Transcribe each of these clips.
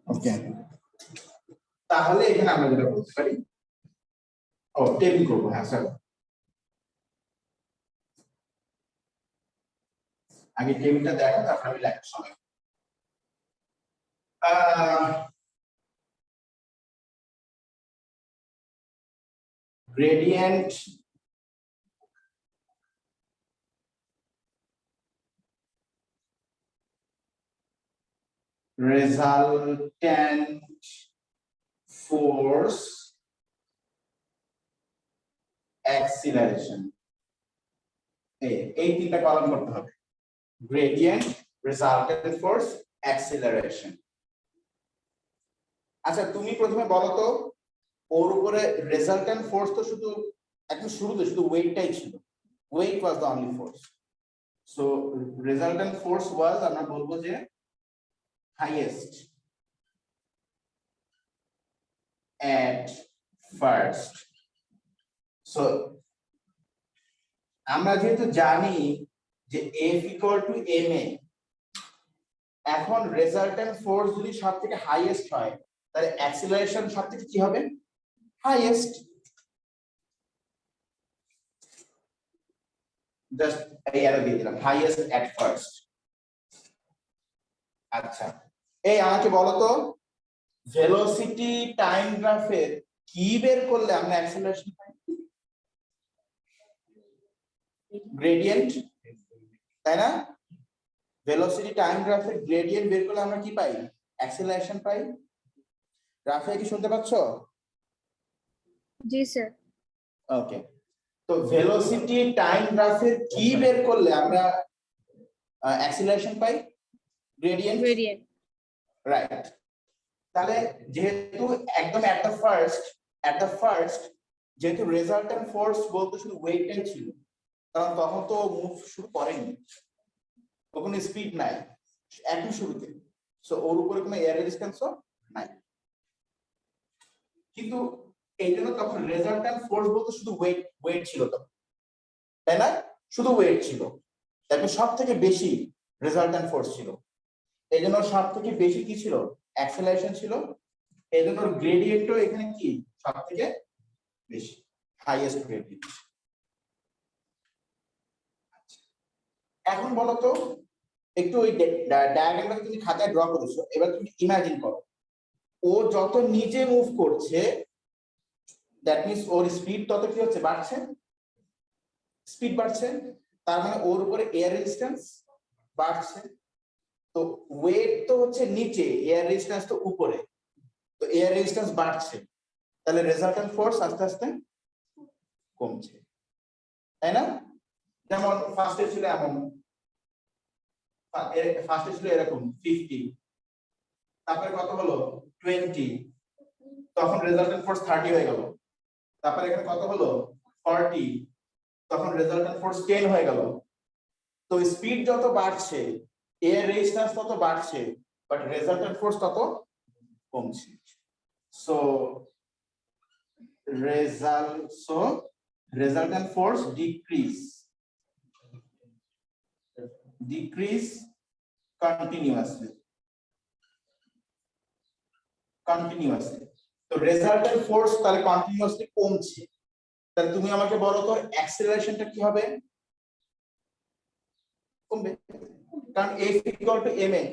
ওকে, তাহলে এখানে আমরা যেটা বলতে পারি, ও টেবিল করবো। হ্যাঁ স্যার, আগে টেবিলটা দেখো, তারপর আমি লেখার সময় gradient resultant force acceleration, এই তিনটা কলাম করতে হবে। gradient, resultant force, acceleration। আচ্ছা তুমি প্রথমে বলো তো, ওর উপরে রেজাল্টেন্ট ফোর্স তো শুধু একদম শুরুতে শুধু ওয়েটটাই ছিল, weight was the only force. So resultant force was, আমরা বলবো যে হাইয়েস্ট at first। সো আমরা যেহেতু জানি যে F equal to ma, এখন রেজাল্টেন্ট ফোর্স যদি সবথেকে হাইয়েস্ট হয় তাহলে অ্যাক্সিলারেশন সবথেকে কি হবে? হাইয়েস্ট। জাস্ট এই অ্যারো দিয়ে দিলাম, হাইয়েস্ট এট ফার্স্ট। আচ্ছা এই আমাকে বলো তো, ভেলোসিটি টাইম গ্রাফের কি বের করলে আমরা অ্যাক্সিলারেশন পাই? গ্রেডিয়েন্ট, তাই না? ভেলোসিটি টাইম গ্রাফের গ্রেডিয়েন্ট বের করলে আমরা কি পাই? অ্যাক্সিলারেশন পাই। গ্রাফে কি শুনতে পাচ্ছ? জি স্যার। ওকে, তো ভেলোসিটি টাইম গ্রাফের কি বের করলে আমরা অ্যাক্সিলারেশন পাই? Gradient, right. তাহলে যেহেতু একদম এট দ্য ফার্স্ট যেহেতু রেজাল্টেন্ট ফোর্স বলতে শুধু ওয়েটটাই ছিল, কারণ তখন তো মুভ শুরু করেনি, তখন স্পিড নাই একদম শুরুতে, সো ওর উপরে কোনো এয়ার রেজিস্ট্যান্সও নাই। কিন্তু এই জন্য তখন রেজাল্টেন্ট ফোর্স বলতে শুধু ওয়েট ছিল তখন, তাই না? শুধু ওয়েট ছিল, তারপরে সব থেকে বেশি রেজাল্টেন্ট ফোর্স ছিল, এই জন্য সব থেকে বেশি কি ছিল? অ্যাক্সেলারেশন ছিল। এই জন্য গ্রেডিয়েন্টও এখানে কি সব থেকে বেশি, হাইয়েস্ট গ্রেডিয়েন্ট। এখন বলো তো, একটু ওই ডায়াগ্রামটা তুমি খাতায় ড্র করেছো, এবার তুমি ইমাজিন করো ও যত নিচে মুভ করছে, দ্যাট মিন্স ওর স্পিড তত কি হচ্ছে? বাড়ছে, স্পিড বাড়ছে, তার মানে ওর উপরে এয়ার রেজিস্ট্যান্স বাড়ছে। তো ওয়েট তো হচ্ছে নিচে, এয়ার রেজিস্ট্যান্স তো উপরে, তো এয়ার রেজিস্ট্যান্স বাড়ছে, তাহলে রেজাল্টেন্ট ফোর্স আস্তে আস্তে কমছে, তাই না? যেমন ফার্স্টে ছিল এমন, ফার্স্টে ছিল এরকম 50, তারপরে কত হলো 20, তখন রেজাল্টেন্ট ফোর্স 30 হয়ে গেল। তারপরে এখানে কত হলো 40, তখন রেজাল্টেন্ট ফোর্স 10 হয়ে গেল। তো স্পিড যত বাড়ছে, এয়ার রেজিস্ট্যান্স তত বাড়ছে, বাট রেজাল্টেন্ট ফোর্স তত কমছে। So resultant force decrease continuously। তো রেজাল্টেন্ট ফোর্স তাহলে কন্টিনিউয়াসলি কমছে, তাহলে তুমি আমাকে বলো তো অ্যাক্সিলারেশনটা কি হবে? কমবে, কারণ F equal to ma,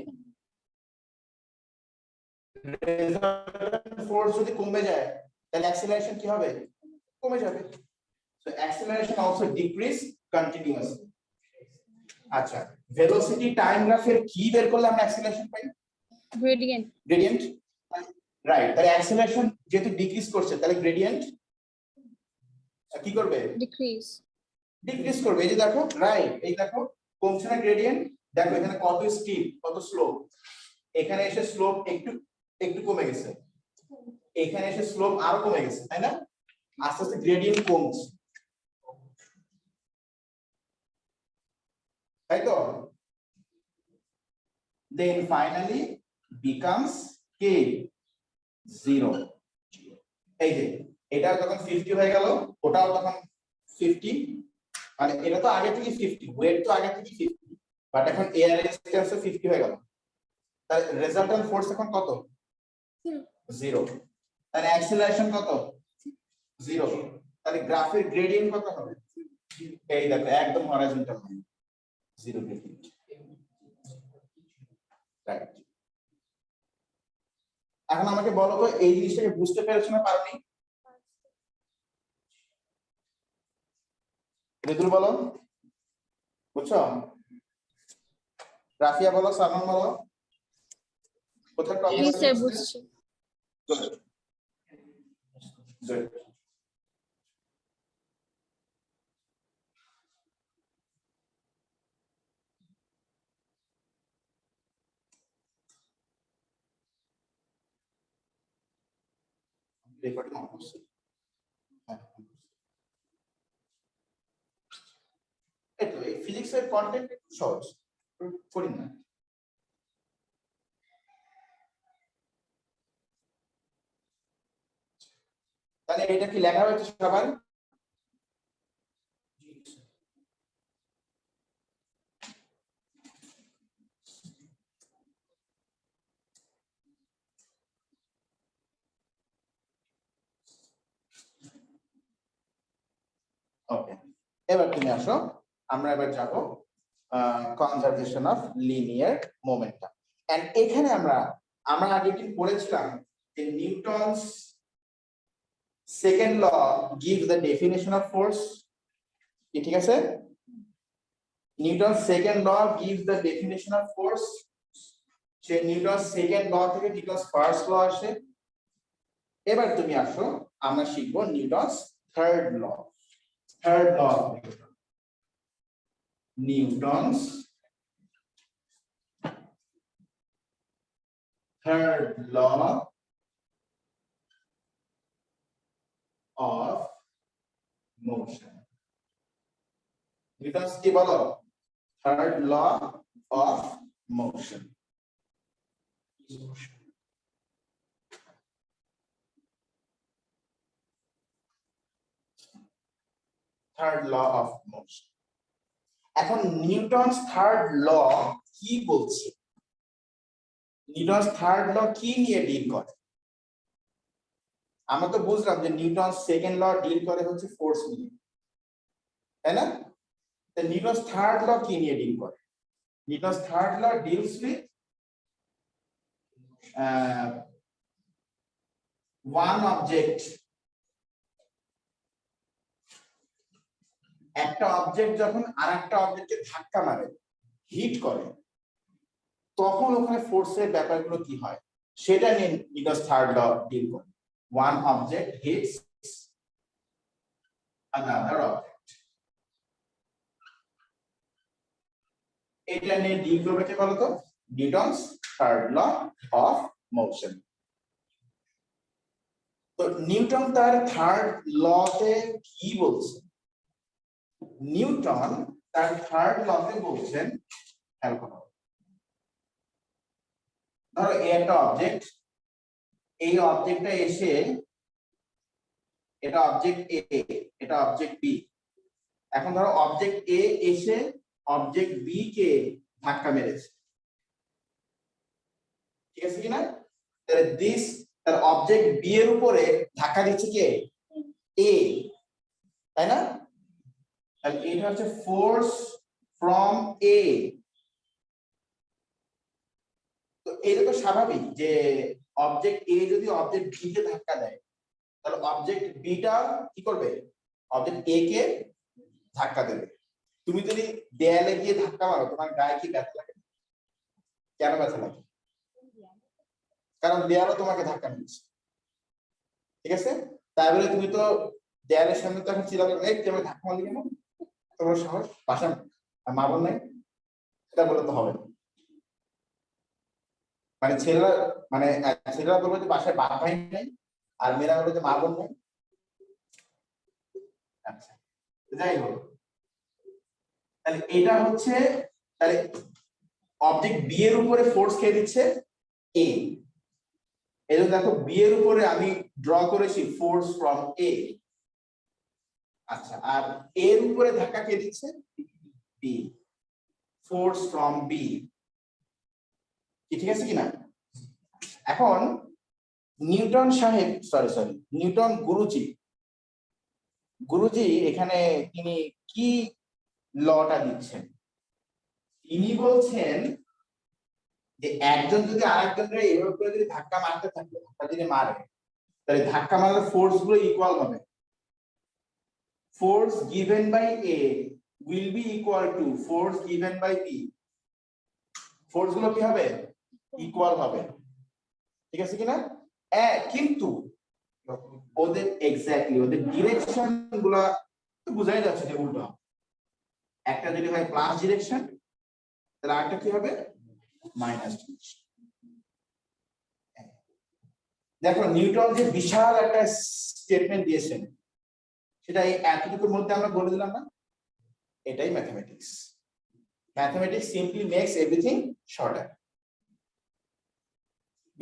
resultant force যদি কমে যায় তাহলে অ্যাক্সিলারেশন কি হবে? কমে যাবে। So acceleration also decrease continuously. আচ্ছা, ভেলোসিটি টাইম গ্রাফের কি বের করলে আমরা অ্যাক্সিলারেশন পাই? Gradient, right. তাহলে অ্যাক্সিলারেশন যেহেতু ডিক্রিজ করছে, তাহলে গ্রেডিয়েন্ট কি করবে? ডিক্রিজ করবে। এই যে দেখো, রাইট, এই দেখো কমছে না গ্রেডিয়েন্ট, দেখো এখানে কত স্টিপ কত স্লোপ, এখানে এসে স্লোপ একটু একটু কমে গেছে, এখানে এসে স্লোপ আরো কমে গেছে, তাই না? আস্তে আস্তে গ্রেডিয়েন্ট কমছে, তাই তো? দেন ফাইনালি বিকামস কি 0। এই যে এটা যখন 50 হয়ে গেল, ওটাও তখন 50, মানে এটা তো আগে থেকে 50, ওয়েট তো আগে থেকে 50, বাট এখন এয়ার রেজিস্ট্যান্সও 50 হয়ে গেল, তাহলে রেজাল্টেন্ট ফোর্স এখন কত? 0, তাহলে অ্যাক্সিলারেশন কত 0, তাহলে গ্রাফের গ্রেডিয়েন্ট কত হবে এই দেখো একদম হরাইজন্টাল লাইন 0 গ্রেডিয়েন্ট, রাইট। এখন আমাকে বলো তো এই জিনিসটাকে বুঝতে পেরেছো না পারোনি? ঋতুল বলো, বুঝছো? রাফিয়া বলো, সালমান বলো, কোথায় জি প্রবলেম স্যার হচ্ছে? বুঝছি। Good. রেকর্ডিং অন করছি। হ্যাঁ, এই তো এই ফিজিক্সের কন্টেন্ট একটু সহজ, করি না। তাহলে এটা কি লেখা হয়েছে সবার? ওকে, এবার তুমি আসো, আমরা এবার যাব conservation of linear momentum. And এখানে আমরা আগের দিন পড়েছিলাম যে Newton's second law gives the definition of force, ঠিক আছে? Newton second law gives the definition of force. সে নিউটন সেকেন্ড ল থেকে নিউটন ফার্স্ট ল আসে। এবার তুমি আসো, আমরা শিখব Newton's third law. Third law of Newton's third law of motion. Newton's কি বলো? Third law of motion. Third law of motion. এখন নিউটনস থার্ড ল কি বলছে? নিউটনস থার্ড ল কি নিয়ে ডিল করে? আমরা তো বুঝলাম যে নিউটনস সেকেন্ড ল ডিল করে হচ্ছে ফোর্স নিয়ে, তাই না? তো নিউটনস থার্ড ল কি নিয়ে ডিল করে? Newton's third law deals with one object. একটা অবজেক্ট যখন আরেকটা অবজেক্টকে ধাক্কা মারে, হিট করে, তখন ওখানে ফোর্সের ব্যাপারগুলো কি হয় সেটা নিয়ে নিউটনস থার্ড ল ডিল করে। One object hits another object, এটা নিয়ে ডিল করবে কে বলতো? Newton's third law of motion. তো নিউটন তার থার্ড লতে কি বলছে? নিউটন তার থার্ড লতে বলছেন, খেয়াল করো, ধরো এই একটা অবজেক্ট, এই অবজেক্টটা এসে, এটা অবজেক্ট এ, এটা অবজেক্ট বি। এখন ধরো অবজেক্ট এ এসে অবজেক্ট বি কে ধাক্কা মেরেছে, ঠিক আছে কিনা? তাহলে দিস, তার অবজেক্ট বি এর উপরে ধাক্কা দিচ্ছে কে? এ, তাই না? তাহলে এটা হচ্ছে ফোর্স ফ্রম এ। তো এটা তো স্বাভাবিক যে অবজেক্ট এ যদি অবজেক্ট বি কে ধাক্কা দেয়, তাহলে অবজেক্ট বিটা কি করবে? অবজেক্ট এ কে ধাক্কা দেবে। তুমি যদি দেয়ালে গিয়ে ধাক্কা মারো, তোমার গায়ে কি ব্যথা লাগে? কেন ব্যথা লাগে? কারণ দেয়ালও তোমাকে ধাক্কা দিচ্ছে, ঠিক আছে? তাই বলে তুমি তো দেয়ালের সামনে তো এখন চিল্লাবে, এই তুমি আমাকে ধাক্কা মারলি কেন, তোমার সাহস, বাসা মা বোন নাই, এটা বলে তো হবে না। মানে ছেলেরা, মানে ছেলেরা বলবে যে বাসায় বাপ ভাই নাই, আর মেয়েরা বলবে যে মা বোন নাই। আচ্ছা, যাই হোক, তাহলে এটা হচ্ছে, তাহলে অবজেক্ট বি এর উপরে ফোর্স কে দিচ্ছে? এ। এই জন্য দেখো বি এর উপরে আমি ড্র করেছি ফোর্স ফ্রম এ। আচ্ছা, আর এর উপরে ধাক্কা কে দিচ্ছে? বি, ফোর্স ফ্রম বি, ঠিক আছে কিনা? এখন নিউটন সাহেব সরি নিউটন গুরুজি এখানে তিনি কি লটা দিচ্ছেন? তিনি বলছেন যে একজন যদি আরেকজনের এভাবে করে যদি ধাক্কা মারতে থাকে, ধাক্কা যদি মারে, তাহলে ধাক্কা মারার ফোর্স গুলো ইকুয়াল হবে। Force given by A will be equal to force given by B. Force গুলো কি হবে? ইকুয়াল হবে, ঠিক আছে কিনা? কিন্তু ওদের এক্স্যাক্টলি ওদের ডিরেকশন গুলা বুঝাই যাচ্ছে যে উল্টো। একটা যদি হয় প্লাস ডিরেকশন, তাহলে আরেকটা কি হবে? Minus direction. দেখো নিউটন যে বিশাল একটা স্টেটমেন্ট দিয়েছেন, সেটা এই এতটুকুর মধ্যে আমরা বলে দিলাম না? এটাই mathematics. Mathematics simply makes everything shorter.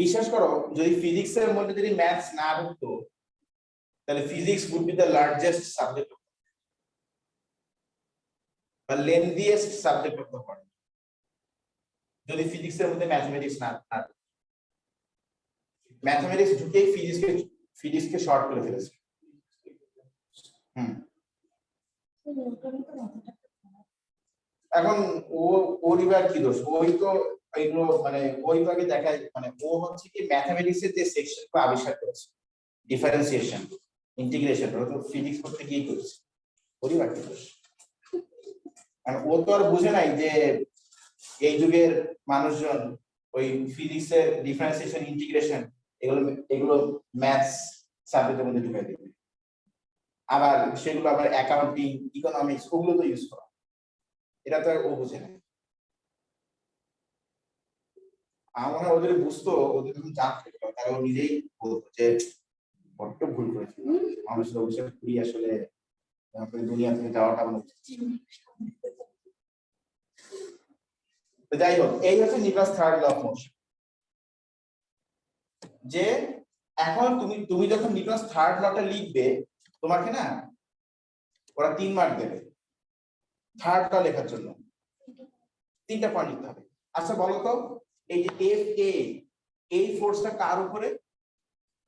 বিশ্বাস করো, যদি ফিজিক্স এর মধ্যে যদি ম্যাথস না হতো, তাহলে physics would be the largest subject বা lengthiest subject of the world, যদি ফিজিক্স এর মধ্যে ম্যাথমেটিক্স না থাকতো। ম্যাথমেটিক্স ঢুকেই ফিজিক্সকে শর্ট করে ফেলেছে। এখন ওর এবার কি দোষ? ওই তো এগুলো মানে ওই ভাগে দেখায়, মানে ও হচ্ছে কি ম্যাথমেটিক্স এর যে সেকশন গুলো আবিষ্কার করেছে, ডিফারেন্সিয়েশন, ইন্টিগ্রেশন, ওটা তো ফিজিক্স করতে গিয়ে করেছে। ওরই বা কি দোষ? মানে ও তো আর বুঝে নাই যে এই যুগের মানুষজন ওই ফিজিক্সের ডিফারেন্সিয়েশন, ইন্টিগ্রেশন এগুলো এগুলো ম্যাথস সাবজেক্টের মধ্যে ঢুকাই দেবে। আবার সেগুলো আবার অ্যাকাউন্টিং, ইকোনমিক্স ওগুলো তো ইউজ করা, এটা তো আর ও বুঝে না। আমার মনে হয় ওদের বুঝতো, ওদের যখন জানতে তারা ও নিজেই বলতো যে বড্ড ভুল করেছিল, মানুষের অবশ্যই খুবই আসলে দুনিয়া থেকে যাওয়াটা উচিত। তো যাই হোক, এই হচ্ছে Newton's third law of motion. যে এখন তুমি যখন নিউটনস থার্ড লটা লিখবে, তোমাকে না ওরা 3 মার্ক দেবে থার্ড ল লেখার জন্য। 3টা পয়েন্ট লিখতে হবে। আচ্ছা বলো তো, এই যে এফ এ, এই ফোর্সটা কার উপরে?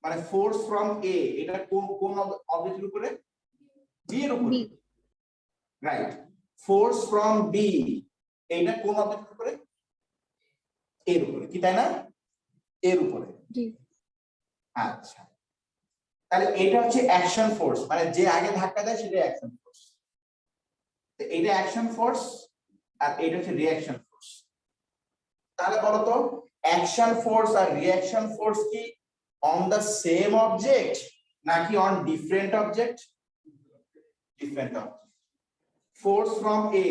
মানে ফোর্স ফ্রম এ, এটা কোন অবজেক্টের উপরে? বি এর উপরে, রাইট। ফোর্স ফ্রম বি, এইটা কোন অবজেক্টের উপরে? এর উপরে, কি তাই না? এর উপরে। আচ্ছা, তাহলে এটা হচ্ছে অ্যাকশন ফোর্স, মানে যে আগে ধাক্কা দেয় সেটা অ্যাকশন ফোর্স। তো এটা অ্যাকশন ফোর্স আর এটা হচ্ছে রিঅ্যাকশন ফোর্স। তাহলে বলো তো, অ্যাকশন ফোর্স আর রিঅ্যাকশন ফোর্স কি অন দ্য সেম অবজেক্ট নাকি on different object? Different object. Force from A,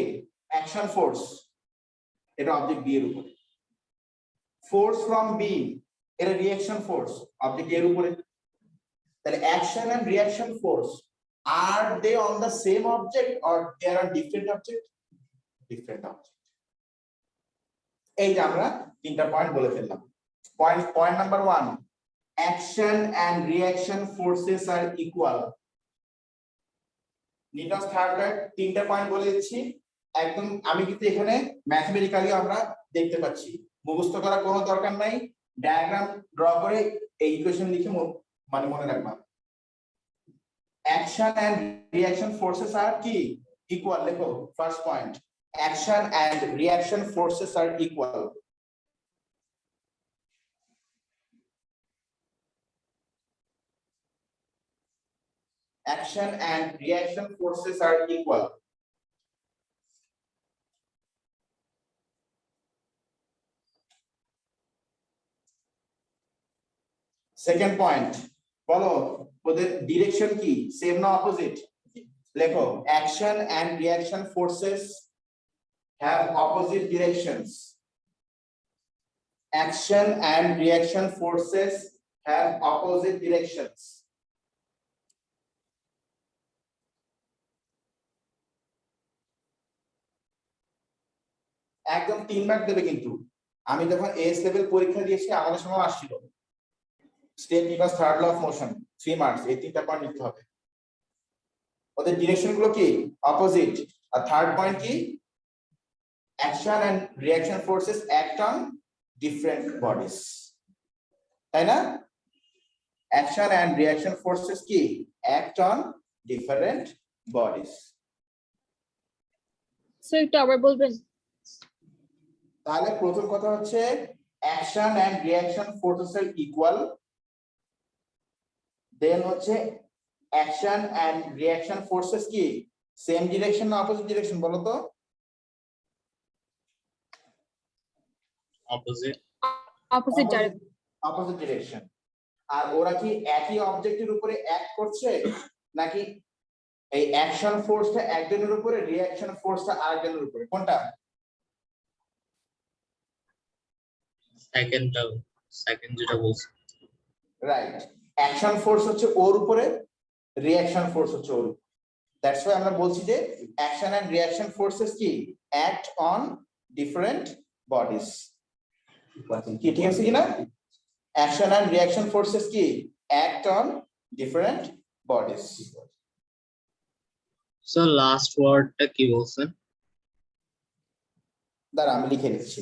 action force, এটা অবজেক্ট বি এর উপরে। ফোর্স ফ্রম বি, এটা রিঅ্যাকশন ফোর্স, অবজেক্ট এর উপরে। তাহলে action and reaction force, are they on the same object or they are on different object? Different object. এই যে আমরা 3টা পয়েন্ট বলে ফেললাম। Point number 1, action and reaction forces are equal. Newton's third law 3টা পয়েন্ট বলে দিচ্ছি একদম। আমি কিন্তু এখানে ম্যাথমেটিক্যালি আমরা দেখতে পাচ্ছি, মুখস্থ করা কোনো দরকার নাই, ডায়াগ্রাম ড্র করে এই ইকুয়েশন লিখে মানে মনে রাখবা। Action and reaction forces are key equal. Lekho first point, action and reaction forces are equal. Action and reaction forces are equal. Second point, follow ওদের direction কি সেম না অপোজিট? লেখো action and reaction forces have opposite directions. Action and reaction forces have opposite directions. একদম 3 mark দেবে কিন্তু। আমি যখন S level পরীক্ষা দিয়েছি আমাদের সময় আসছিল step Newton's third law of motion 3 marks, এই 3টা পয়েন্ট লিখতে হবে। ওদের ডিরেকশন গুলো কি অপোজিট, আর থার্ড পয়েন্ট কি action and reaction forces act on different bodies, তাই না? অ্যাকশন এন্ড রিঅ্যাকশন ফোর্সেস কি act on different bodies. Sir একটু আবার বলবেন? তাহলে প্রথম কথা হচ্ছে action and reaction forces equal, then হচ্ছে অ্যাকশন এন্ড রিঅ্যাকশন ফোর্সেস কি সেম ডিরেকশন না অপোজিট ডিরেকশন বলো তো? Opposite. Opposite direction. Opposite direction. আর ওরা কি একই অবজেক্টের উপরে অ্যাক্ট করছে নাকি এই অ্যাকশন ফোর্সটা একজনের উপরে রিঅ্যাকশন ফোর্সটা আরেকজনের উপরে, কোনটা? সেকেন্ড যেটা বলছি। রাইট, অ্যাকশন ফোর্স হচ্ছে ওর উপরে, রিঅ্যাকশন ফোর্স হচ্ছে ওর উপরে। দ্যাটস ওয়াই আমরা বলছি যে অ্যাকশন এন্ড রিঅ্যাকশন ফোর্সেস কি অ্যাক্ট অন ডিফারেন্ট বডিজ। কি ঠিক আছে কিনা? অ্যাকশন এন্ড রিঅ্যাকশন ফোর্সেস কি act on different bodies. So last ওয়ার্ডটা কি বলছেন? দাঁড়া আমি লিখে দিচ্ছি।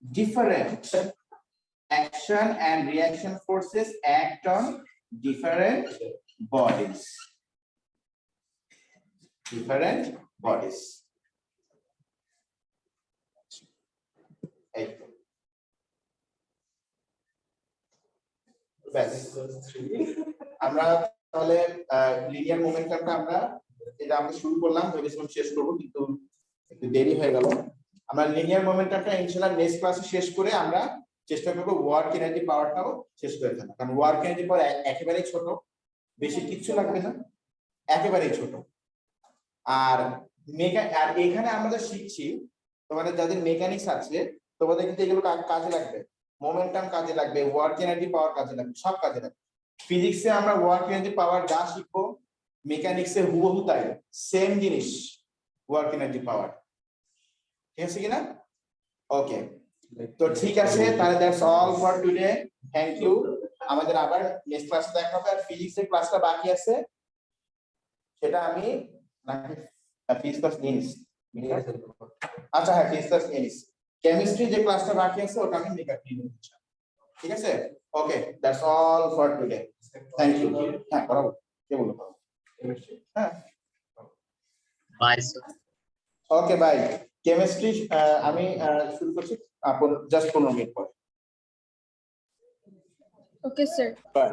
Different action and reaction forces act on different bodies. Different bodies. এই তো। ব্যাস। আমরা তাহলে লিনিয়ার মোমেন্টামটা আমরা এটা আমরা শুরু করলাম, ভেবেছিলাম শেষ করব কিন্তু একটু দেরি হয়ে গেল। আমরা লিনিয়ার মোমেন্টামটা ইনশাআল্লাহ নেক্সট ক্লাসে শেষ করে আমরা চেষ্টা করব ওয়ার্ক এনার্জি পাওয়ারটাও শেষ করে ফেলা, কারণ ওয়ার্ক এনার্জি পাওয়ার একেবারেই ছোট, বেশি কিছু লাগবে না, একেবারেই ছোট। আর আর এখানে আমরা শিখছি তোমাদের যাদের মেকানিক্স আছে তোমাদের কিন্তু এগুলো কাজে লাগবে, মোমেন্টাম কাজে লাগবে, ওয়ার্ক এনার্জি পাওয়ার কাজে লাগবে, সব কাজে লাগবে। ফিজিক্সে আমরা ওয়ার্ক এনার্জি পাওয়ার যা শিখবো মেকানিক্সে হুবহু তাই, সেম জিনিস ওয়ার্ক এনার্জি পাওয়ার। ঠিক আছে কিনা? ওকে, তো ঠিক আছে তাহলে that's all for today, thank you. আমাদের আবার নেক্সট ক্লাসে দেখা হবে। আর ফিজিক্সের ক্লাসটা বাকি আছে সেটা আমি ফিজিক্স ক্লাস নিয়ে নিচ্ছি। আচ্ছা হ্যাঁ ফিজিক্স ক্লাস নিয়ে নিচ্ছি। কেমিস্ট্রি যে ক্লাসটা বাকি আছে ওটা আমি মেকআপ নিয়ে নিচ্ছি। ঠিক আছে? Okay, that's all for today, thank you. হ্যাঁ বরাবর কে বলবো? হ্যাঁ bye sir. Okay bye. Chemistry আমি শুরু করছি জাস্ট 15 মিনিট পর। Okay sir. বাই।